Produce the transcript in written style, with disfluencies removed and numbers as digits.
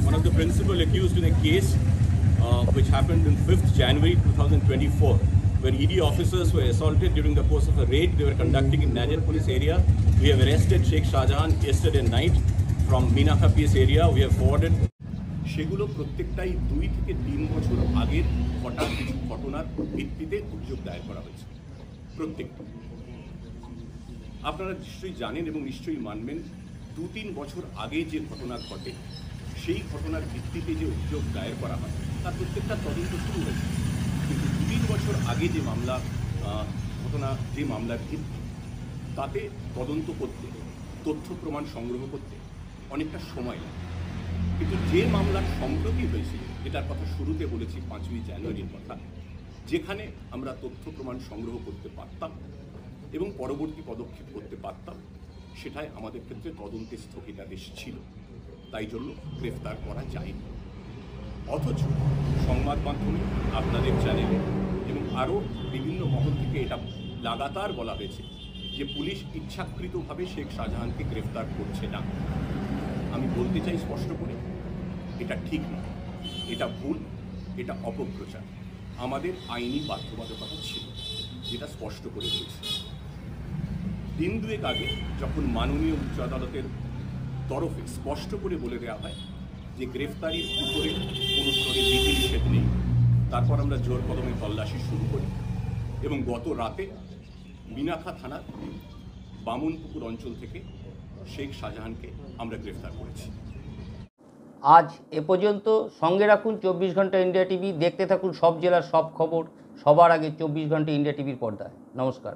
one of the principal accused in a case which happened on 5th January 2024, where ED officers were assaulted during the course of a raid they were conducting in Najar police area. We have arrested Sheikh Shahjahan yesterday night from Minakha PS area. We have forwarded. সেগুলো প্রত্যেকটাই 2 থেকে 3 বছর আগের ঘটা কিছু ঘটনার ভিত্তিতে অভিযোগ দায়ের করা হয়েছে। প্রত্যেকটা আপনারা নিশ্চয়ই জানেন এবং নিশ্চয়ই মানবেন, 2-3 বছর আগে যে ঘটনা ঘটে সেই ঘটনার ভিত্তিতে যে অভিযোগ দায়ের করা হয় তার প্রত্যেকটা তদন্ত শুরু হয়েছে। কিন্তু 2-3 বছর আগে যে মামলা ঘটনা যে মামলার ভিত্তি তাতে তদন্ত করতে তথ্য প্রমাণ সংগ্রহ করতে অনেকটা সময় লাগে। কিন্তু যে মামলার সম্প্রতি হয়েছিল, এটার কথা শুরুতে বলেছি 5ই জানুয়ারির কথা, যেখানে আমরা তথ্য প্রমাণ সংগ্রহ করতে পারতাম এবং পরবর্তী পদক্ষেপ করতে পারতাম, সেটাই আমাদের ক্ষেত্রে তদন্তের স্থগিতাদেশ ছিল, তাই জন্য গ্রেফতার করা যায়নি। অথচ সংবাদ মাধ্যমে, আপনাদের চ্যানেলে এবং আরও বিভিন্ন মহল থেকে এটা লাগাতার বলা হয়েছে যে পুলিশ ইচ্ছাকৃতভাবে শেখ শাহজাহানকে গ্রেফতার করছে না। আমি বলতে চাই স্পষ্ট করে, এটা ঠিক নয়, এটা ভুল, এটা অপপ্রচার। আমাদের আইনি বাধ্যবাধকতা ছিল, যেটা স্পষ্ট করে দিয়েছে। দিন দুয়েক আগে যখন মাননীয় উচ্চ আদালতের তরফে স্পষ্ট করে বলে দেওয়া হয় যে গ্রেফতারির উপরে কোনো স্তরে বিধি নিষেধ নেই, তারপর আমরা জোর কদমে তল্লাশি শুরু করি এবং গত রাতে মিনাখা থানার বামনপুকুর অঞ্চল থেকে শেখ শাহজাহানকে আমরা গ্রেফতার করেছি। আজ এ পর্যন্ত। সঙ্গে রাখুন 24 ঘন্টা ইন্ডিয়া টিভি। দেখতে থাকুন সব জেলার সব খবর সবার আগে 24 ঘন্টা ইন্ডিয়া টিভির পর্দায়। নমস্কার।